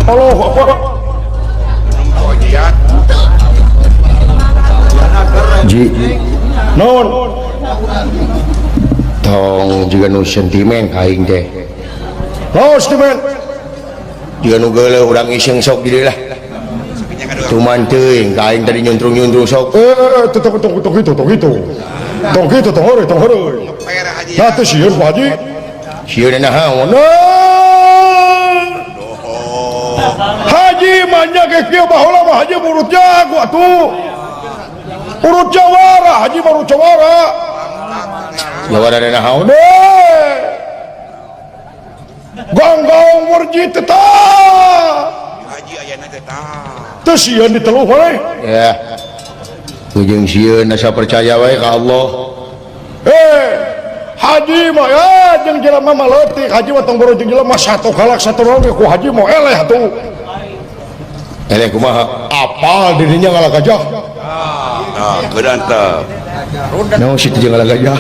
Allah Akbar. Ji non tong juga nu sentimen kaing teh no sentimen juga nu geuleuh urang iseng sok di lah cuman teuing kaing tadi nyuntrung-nyuntrung sok tong kitu tong heureui nah teh sieun Pak Haji sieun naon Haji manya ke kieu baheula mah Haji urut jago atuh urut jawara Haji baru jawara jawara dana naon ganggaung warji tetap Haji ayana tetap teu sieun diteluh we ya ujung sieun asa percaya we ka Allah Haji mah ya jeung jelema mah leutik Haji mah tong boro jeung jelema satu kalak satu rong ku Haji mah eleh atuh eleh kumaha apal dirinya ngalah gajah berantap no situ jeung ngalah gajah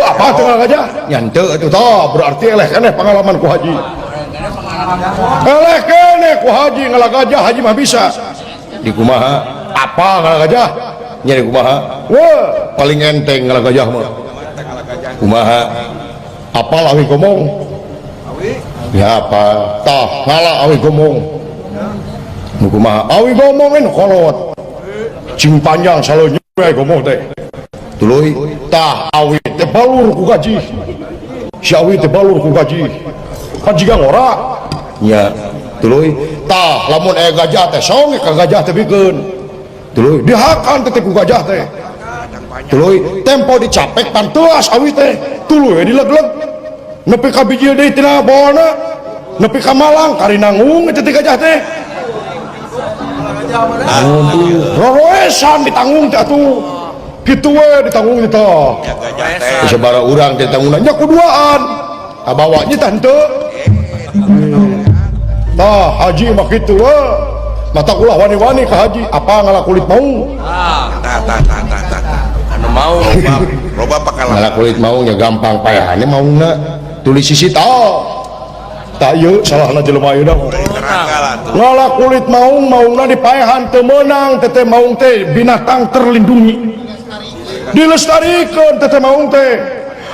apa tuh ngalah gajah nyante atuh tah berarti eleh keneh pengalaman ku Haji eleh keneh ku Haji ngalah gajah Haji mah bisa di kumaha apa ngalah gajah nyari kumaha wah paling enteng ngalah gajah mah kumaha apal awi ngomong ya apa tah ngalah awi ngomong kumaha awi ngomongin kolot cing panjang selalu nyurai ngomong teh tuluy tah awi teh balur ku gaji si awi teh balur ku gaji kan jiga ngora nya tuluy tah lamun aya gajah teh songe ka gajah teh pikeun tuluy dihakan teh ku gajah teh tuluy tempo dicapek panteas awi teh tuluy dilegleg nepi ka biji deui tina bawana nepi ka malang kari nanggung teh gajah teh roesan ditanggung teh atuh kitu we ditanggung teh sabaraha urang teh ditanggung nya kuduaan abawa nya teh henteu tah Haji mah kitu we mata ulah wani-wani ka Haji apa ngalah kulit mau anu mau loba pakalah ngalah kulit mau nya gampang payahane mauna tulis sisi tak yuk salahna jelema ieu ngalah kulit maungna dipaehan teu meunang teh maung teh binatang terlindungi dilestarikeun teh maung teh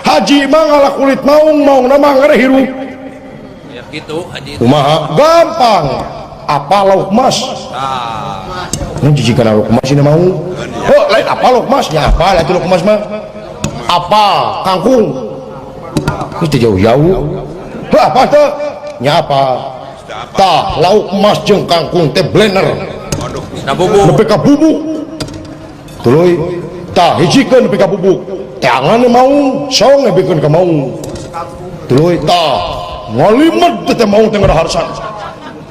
Haji mah ngalah kulit maungna mah ngare hirup ya kitu Haji kumaha gampang apa lauk mas mun jijikeun lauk mas ini mau lain apa lauk mas nya apa lauk mas mah apa kangkung itu jauh-jauh apa teh nya apa tah lauk emas jeung kangkung teh blender nepi ka bubuk tuluy tah hijikeun nepi ka bubuk tangan mau song nebikeun ka mau tuluy tah ngalimet teh mau teh ngaraharsan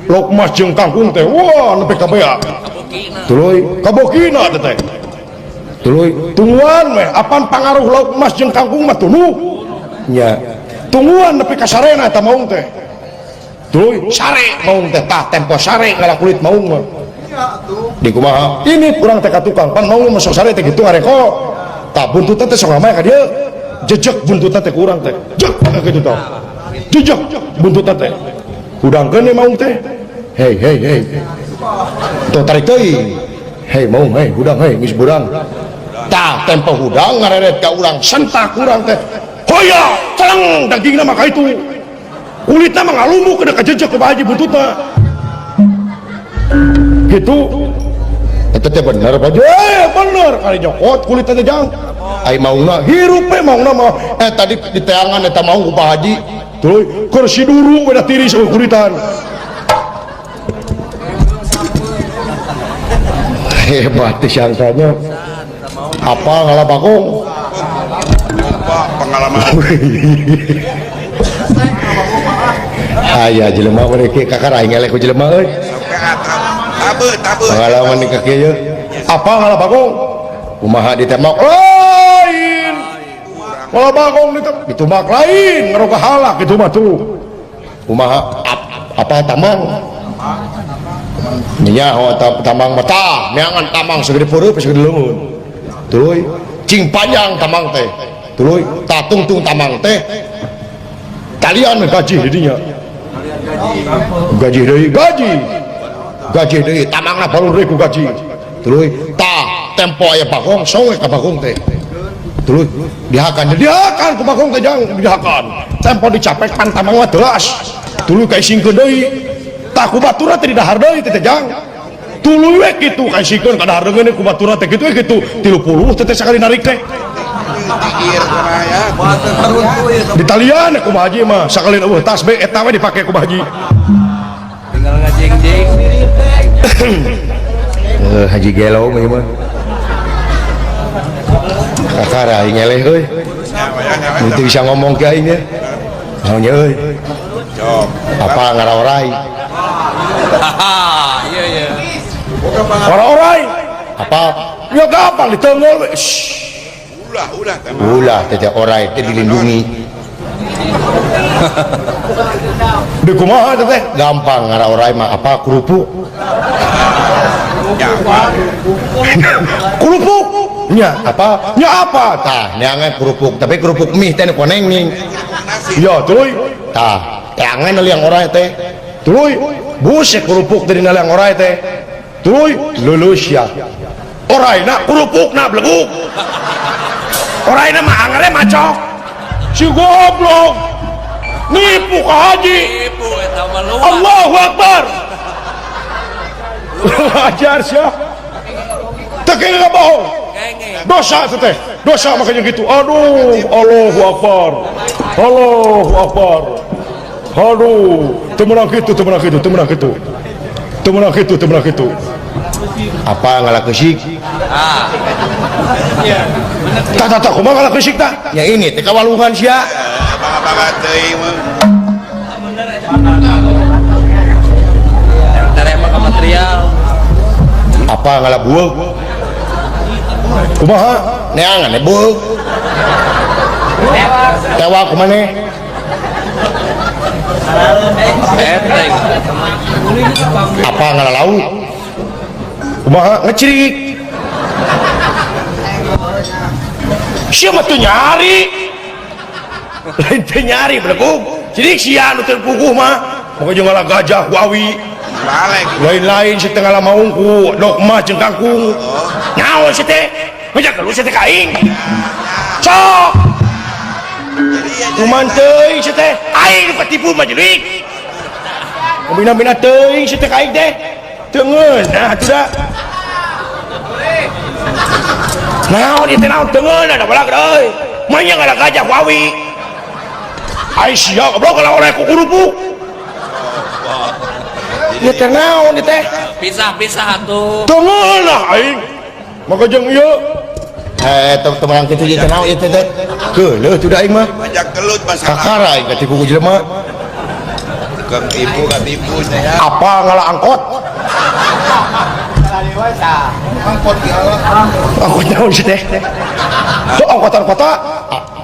lauk emas jeung kangkung teh wah nepi ka bea tuluy kabokina teh tuluy tungguan meh apan pangaruh lauk emas jeung kangkung mah tunu nya tungguan nepi ka sarena eta maung teh tuluy sare maung teh tah tempo sare ngalah kulit maung mah di kumaha ini kurang teh ka tukang pan maung mah sok sare teh kitu ngareko tah buntutan teh sok ramai ka dieu jejeg buntutan teh kurang teh jek kitu tah jejeg buntutan teh hudangkeun maung teh hei tuh tarik teuing hei maung hei hudang hei geus burang tah tempo hudang ngareret ka urang sentak urang teh hoya celeng dagingna mah ka itu kulitnya mah ngalumuk kena kejejek ke Haji buntutna gitu itu teh bener Pak Haji bener kali nyokot kulitnya jang ai maungna hirup we maungna mah tadi di teangan eta maung ku Pak Haji tuluy keur si duru beda tiris ku kulitan hebat sangkanya apa ngalah bakong pengalaman aya jelema mereka kakak aing eleh ku jelema euy tabe pengalaman di kaki ieu apa ngalah bagong kumaha ditembak lain ngalah bagong ditembak lain ngaroga halak kitu mah tuh kumaha apa tamang nya tamang mata neangan tamang segede peureuk segede leungeun tuluy cing panjang tamang teh tuluy tatungtung tamang teh kalian gaji didinya gaji deui tamangna baru deui ku gaji tuluy tah tempo aya bagong songe ka bagong teh tuluy dihakan ku bagong teh jang dihakan tempo dicapek pan tamang mah teulas tuluy kaisingkeun deui tah ku baturna teh didahar deui teh jang tuluy we kitu kaisingkeun ka dahar deungeun ku baturna teh kitu we kitu 30 teh sakali narik teh di talian ku haji mah sakali tasbih eta we dipake ku haji tinggal ngajeng-jeng haji gelo mah kakara aing eleh euy itu bisa ngomong ke aing ya naonnya euy apa ngaraorai iya ngaraorai apa ya gampang diteunggeul we ulah teh orai teh dilindungi di kumaha teh gampang ngaraorai mah apa kerupuk kerupuk nya apa tah neangan kerupuk tapi kerupuk mie teh koneng ning ya tuluy tah teangan liang orai teh tuluy busek kerupuk dari liang orai teh tuluy lulus ya orai na kerupuk na bleguk orai na mah angere macok si goblok nipu ka haji ibu eta mah luar Allahu Akbar ajar sia teu kira bohong kenge dosa teh dosa makanya gitu aduh Allahu Akbar aduh teu meunang kitu apa ngalakeusik tah kumaha ngalakeusik tah ya ini teh kawalungan sia bangga teuing mah terima ke material apa ngalabueug kumaha neangan bueug tewa kumane enteng apa ngalalau kumaha ngecirik sia mah teu nyari lain teu nyari belegug cirik sia nu teu puguh mah moga jeung ngalah gajah wawi balik lain-lain si tengah lamaung ku dokma jeung kangkung naon si teh ngajak lu si teh kaing sok kuman teuing si teh aing nu katipu mah jurig bina-bina teuing si teh kaing teh teu ngeunah atuh da naon ieu teh naon teu ngeunah da balag euy manya ngalah gajah wawi ai sia goblok kalau oleh ku kerupuk ieu teh naon ieu teh pisah atuh teu ngeunah aing maka jeung ieu teman kitu ieu teh naon ieu teh keuleuh tuh da aing mah ajak gelut masalah kakara aing katipu ku jelema tukang tipu ya apa ngalah angkot angkot naon sih teh tuh angkotan kota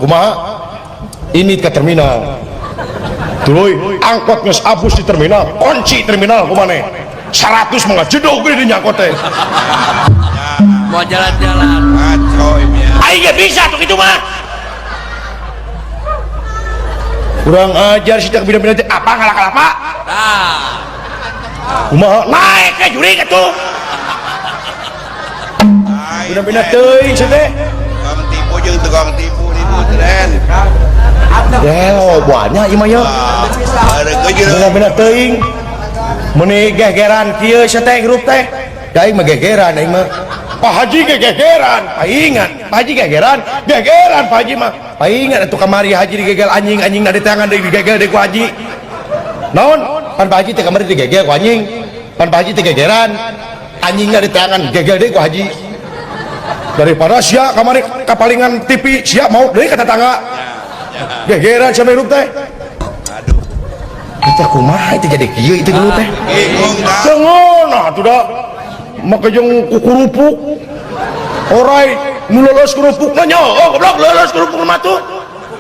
kumaha ini ke terminal tuluy angkot geus abus di terminal kunci terminal kumane 100 mangga jedog gede di angkot teh mau jalan-jalan ngacoy ya aing ge bisa tuh kitu mah kurang ajar sih tak bina-bina teh apa ngalah kalapa tah kumaha naik ke juri atuh bina-bina teuing sih teh tukang tipu jeung tukang tipu di tren ya banyak ieu mah ya ada kejeul bina-bina teuing meuni gegeran kieu sia teh grup teh da aing mah gegeran aing mah Pak Haji gegeran paingan Pak Haji gegeran Pak Haji mah paingan atuh kamari Haji digegel anjing na di tangan digegel deui ku Haji naon pan Pak Haji teh kamari digegel ku anjing pan Pak Haji teh gegeran anjingna di tangan gegel deui ku Haji daripada sia kamari kapalingan TV sia mau deui ka tetangga gegeran sia hirup teh aduh kita kumaha itu jadi kieu itu dulu teh bingung dah tengonah atuh da maka jeung kukurupuk orai nu leuleus kerupukna nya oh goblok leuleus kerupuk mah tuh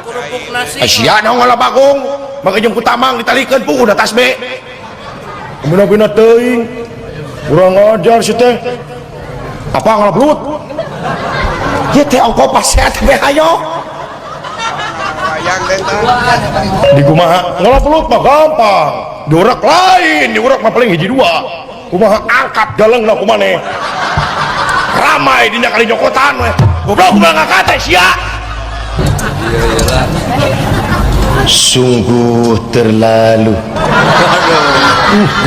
kerupuk nasi sia naon ngalah bagong maka jeung ku tamang ditalikeun pu udah tasbe bina-bina teuing urang ajar si teh apa ngalah belut ieu teh ongko pasehat teh hayo wayang dentan di kumaha ngalah belut mah gampang diurak lain, diurak mah paling hiji dua. Kumaha angkat galengna kumane. Ramai dina kali nyokotan we. Goblok kumaha ngangkat teh sia. Sungguh terlalu.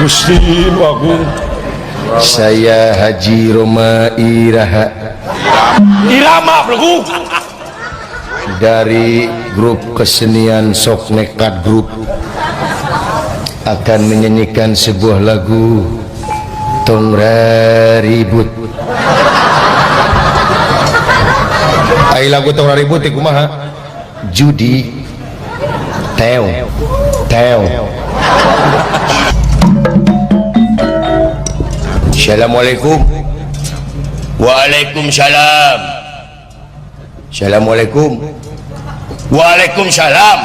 Gusti Agung. Saya Haji Roma Irama Belgu dari grup kesenian Sok Nekat Group akan menyanyikan sebuah lagu Tong Raribut. Ai lagu Tong Raribut iku kumaha? Judi Teo Assalamualaikum. Waalaikumsalam. Assalamualaikum. Waalaikumsalam.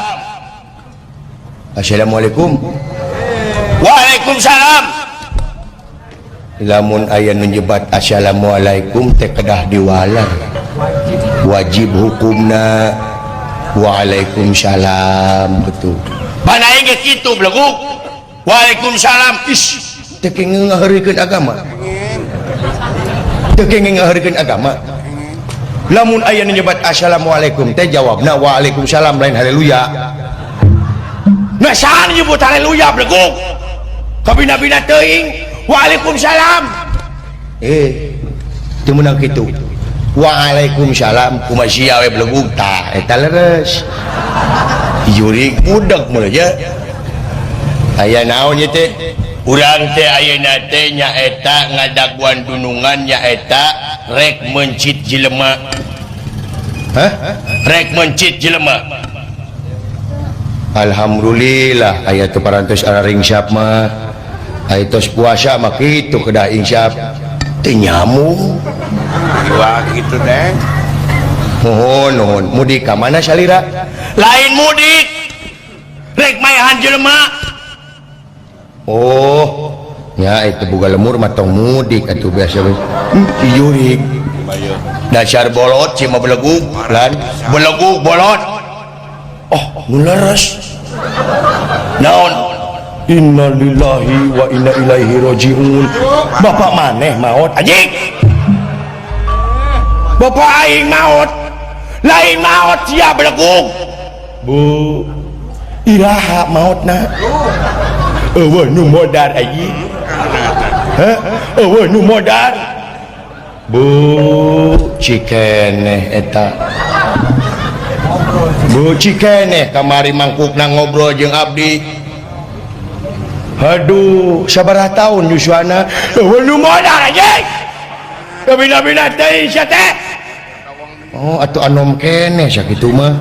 Assalamualaikum. Waalaikumsalam. Lamun aya nu nyebat assalamualaikum teh kedah diwalar. Wajib hukumna waalaikumsalam betul. Pan aing ge kitu bleguk. Waalaikumsalam. Ish, teu kenging ngaharikeun agama. Teu kenging ngaharikeun agama. Lamun aya nu nyebat assalamualaikum teh jawabna waalaikumsalam lain haleluya. Nah saha nyebut haleluya bleguk? Kabina-bina teuing waalaikumsalam. Teu meunang kitu. Waalaikumsalam kumaha sia we bleguk tah eta leres. Jurig budak meureun ya. Aya naon ieu teh? Urang teh ayeuna teh nyaeta ngadaguan dunungan nyaeta rek mencit jelema. Hah? Rek mencit jelema. Alhamdulillah aya teu parantos araring syap mah. Aya tos puasa mah kitu kedah insyap. Teu nyamung. Wah gitu deh. Nuhun mudik ka mana salira? Lain mudik. Rek maehan jelema. Oh, ya itu boga lemur mah tong mudik atuh biasa we. Yurik. Dasar bolot cima belegug lan belegug bolot. Oh, nu leres. Naon? Innalillahi wa inna ilaihi rajiun. Bapak maneh maot anjing. Bapak aing maot. Lain maot sia belegug. Bu, iraha maotna. Eueuh nu modar anjing. Heh, eueuh nu modar. Bu, cikeneh eta. Bu cikeneh kamari mangkukna ngobrol jeung abdi. Aduh, sabaraha taun yuswana? Eueuh nu modar anjing. Kabina-bina teh sia teh. Oh, atuh anom keneh sakitu mah.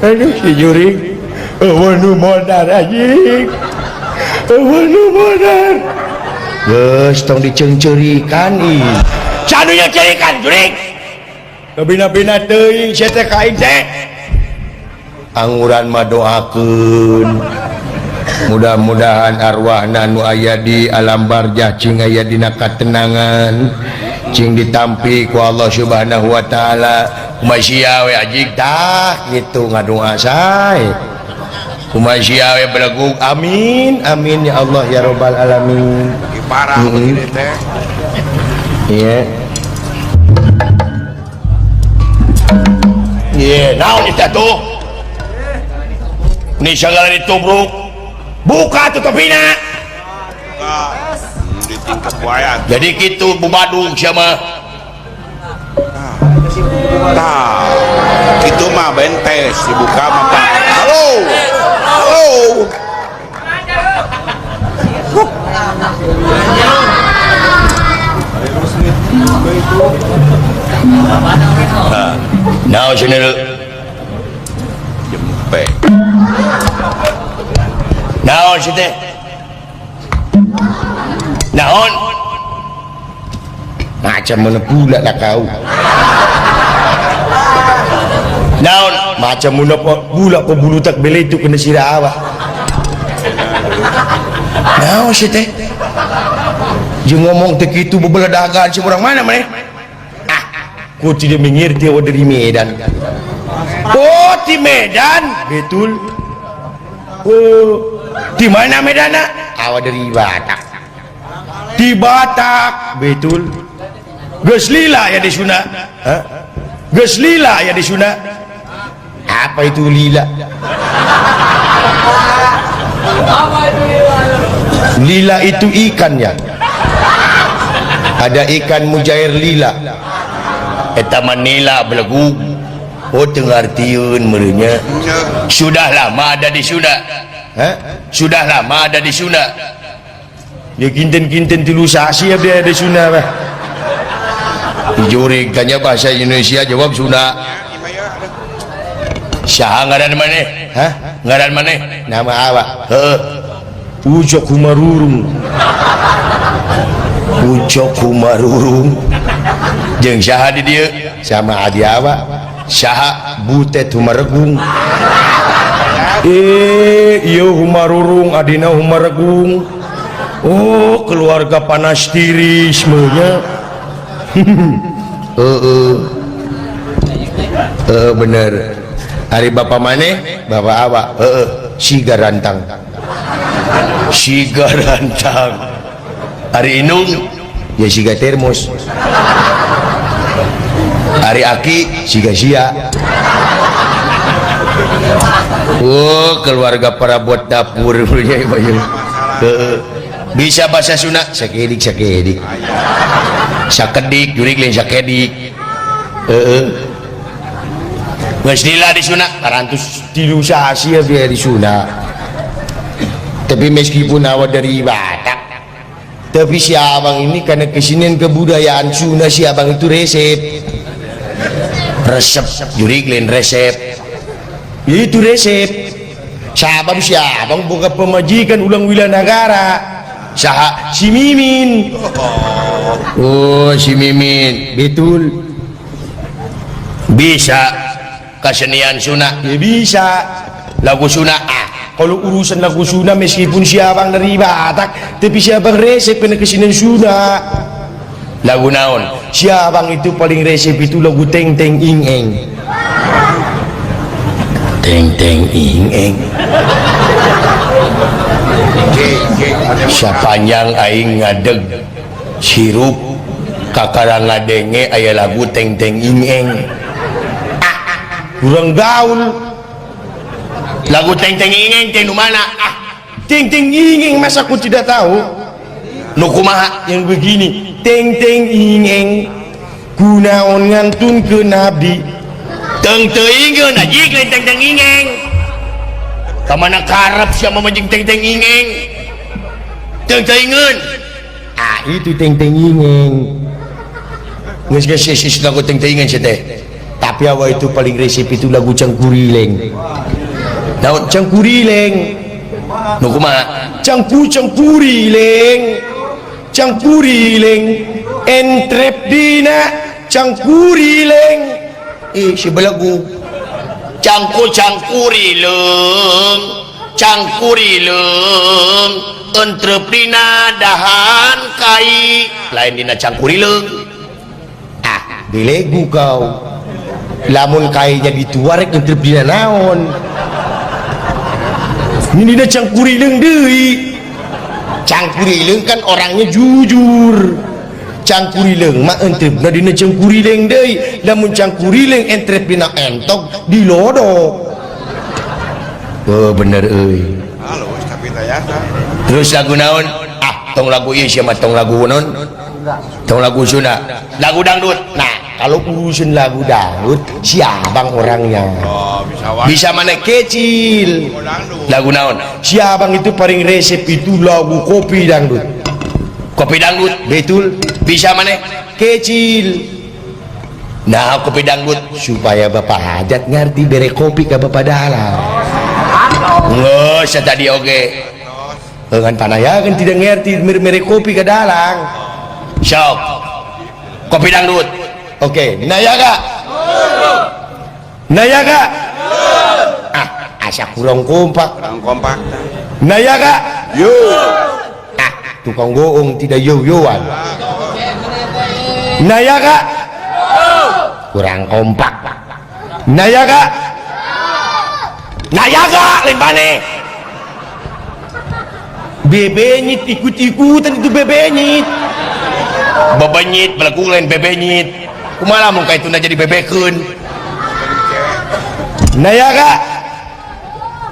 Aduh, si Jurig. Eueuh nu modar anjing. Eueuh nu modar. Geus tong diceungceurikan ih. Canu nyeceurikan Jurig. Kabina-bina teuing sia teh ka aing teh. Anguran mah doakeun. Mudah-mudahan arwahna nu aya di alam barzah cing aya dina katenangan. Cing ditampi ku Allah Subhanahu wa taala kumaha sia we ajig tah kitu ngadoa sae kumaha sia we belegug amin amin ya Allah ya rabbal alamin. Parah begini teh. Iya. Iya, naon eta tuh? Ni sagala ditubruk. Buka tutupina. Ditingkep wayang. Jadi kitu bubadung sia mah. Tah, itu mah bentes dibuka mah. Halo. Halo. Now sini Jempe. naon sih teh naon macam mana pula lah kau naon macam mana pula pebulu tak beli itu kena sirah awak naon sih teh jeung ngomong teh kitu bebeledagan si orang mana maneh ku tidak mengerti dari Medan. Oh di Medan betul. Oh Di mana Medana? Awak dari Batak. Di Batak, betul. Geus lila ya di Sunda. Geus lila ya di Sunda. Apa itu lila? Lila itu ikan ya. Ada ikan mujair lila. Eta manila belagu. Oh tengartieun merenya. Sudah lama ada di Sunda. Sudah lama ada di Sunda. Ya kinten-kinten tilu sasi dia ada di Sunda bah. Dijurig tanya bahasa Indonesia jawab Sunda. Saha ngaran maneh? Ngaran maneh? Nama awak? Ucok Kumarurung. Ucok Kumarurung. Jeung saha di dieu? Sama adi awak. Saha Butet Humaregung. Iya Humarurung adina Humaregung. Oh keluarga panas tiris meunya. Bener. Hari bapak maneh? Bapak awak. Siga rantang. Siga rantang. Hari Inung ya siga termos. Hari Aki siga sia. Oh keluarga perabot dapur. Bisa bahasa Sunda sakedik sakedik. Sakedik jurig lain sakedik. Geus lila di Sunda 403 sasi ya di Sunda. Tapi meskipun awak dari Batak, tapi si abang ini karena kesinian kebudayaan Sunda, si abang itu resep jurig lain resep. Itu resep. Sabab si abang buka pemajikan ulang wilayah negara. Saha si Mimin. Oh si Mimin betul. Bisa kesenian Sunda ya bisa. Lagu Sunda kalau urusan lagu Sunda meskipun si abang dari Batak tapi si abang resep kena kesenian Sunda. Lagu naon? Si abang itu paling resep itu lagu Teng Teng Ing Eng. Teng Teng Ing Eng. Sapanjang aing ngadeg sirup kakarang ngadenge aya lagu Teng Teng Ing Eng. Kurang gaul. Lagu Teng Teng Ing Eng teh nu mana? Teng Teng Ing Eng masa aku tidak tahu. Nu kumaha yang begini? Teng Teng Ing Eng kunaon ngantun ke Nabi. Teng teuing geun ajig lain Teng Teng Ing Eng. Kamana karep sia mamajing Teng Teng Ing Eng. Teng teuingeun. Itu Teng Teng Ing Eng. Geus sis lagu Teng Teng Ing Eng teh. Tapi awak itu paling resep itu lagu Cangkurileng. Naon Cangkurileng? Nu kumaha? Cangkurileng. Cangkurileng. Entrep dina Cangkurileng. Si belagu. Cangkurileng. Cangkurileng. Entrep dina dahan kai. Lain dina Cangkurileng. Belegu kau. Lamun kainya dituarek untuk dina naon ini dina Cangkurileng deui. Cangkurileng kan orangnya jujur. Cangkurileng mah entrepna dina Cangkurileng deui. Lamun Cangkurileng entrep dina entok dilodok. Oh bener euy. Halus tapi tayasa. Terus lagu naon? Tong lagu ieu sia mah tong lagu naon? Tong lagu Sunda. Lagu dangdut. Nah kalau urusan lagu dangdut si abang orangnya. Bisa mana kecil. Lagu naon? Si abang itu paling resep itu lagu kopi dangdut. Kopi dangdut betul. Bisa mana kecil. Nah kopi dangdut supaya bapak hajat ngerti bere kopi ke bapak dalam. Nggak usah tadi oke. Dengan panayakan tidak ngerti mere kopi ke dalang. Sok kopi dangdut. Oke, nayaga. Nayaga. Asa kurang kompak. Kurang kompak. Nayaga. Yo. Tukang goong tidak yo-yoan. Nayaga. Kurang kompak. Nayaga. Nayaga lain maneh. bebenyit ikut-ikutan itu bebenyit bebenyit belaku lain bebenyit kumaha mun ka itu jadi bebekeun nah ya kak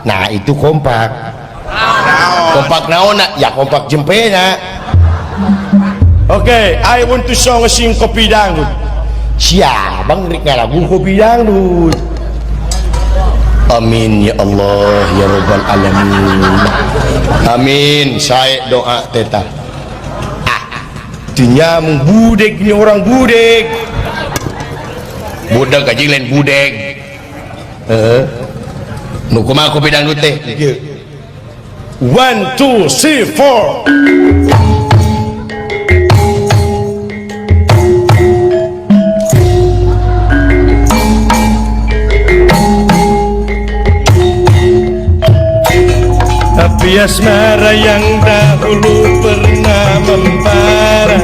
nah itu kompak naon ya kompak jempena. Okay, I want to sing kopi dangdut. Siabang rek ngalagu kopi dangdut. Amin ya Allah ya Rabbal alamin. Amin. Saya doa teta. Dunia budek ini orang budek. Budak gaji lain budek. Nu kumaha kopi dangdut teh? 1 2 3 4. Api asmara yang dahulu pernah membara,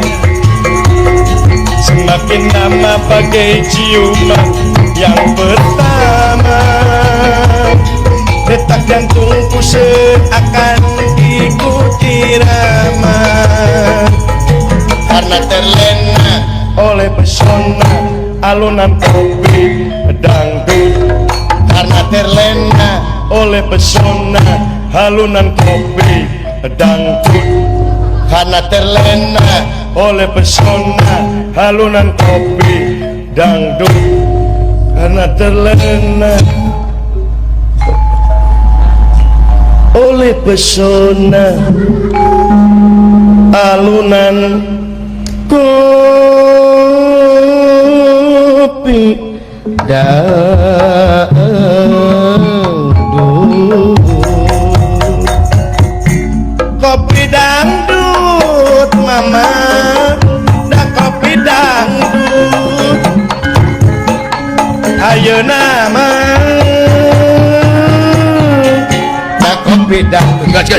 semakin lama bagai ciuman yang pertama. Detak jantungku seakan ikuti irama, karena terlena oleh pesona alunan kopi dangdut. Karena terlena oleh pesona alunan kopi dangdut. Karena terlena oleh pesona alunan kopi dangdut. Karena terlena oleh pesona alunan kopi dangdut. Kopi dangdut mama, dah kopi dangdut ayeuna mah dah kopi dangdut. Gas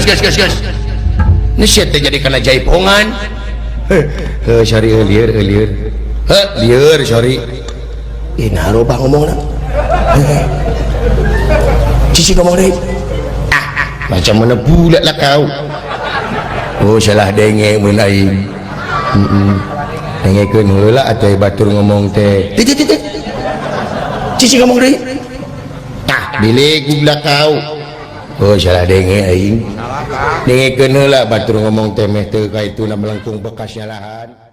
ini shit jadi kena jaipongan. Sorry lieur lieur sorry ina roba ngomongna. Cici ngomong deh macam mana pula lah kau. Oh salah denge mun aing. Dengekeun heula atuh batur ngomong teh. Cici ngomong deui. Tah bilik gubla kau. Oh salah denge aing. Dengekeun heula batur ngomong teh meh teu ka itu na melengkung bekasnya lahan.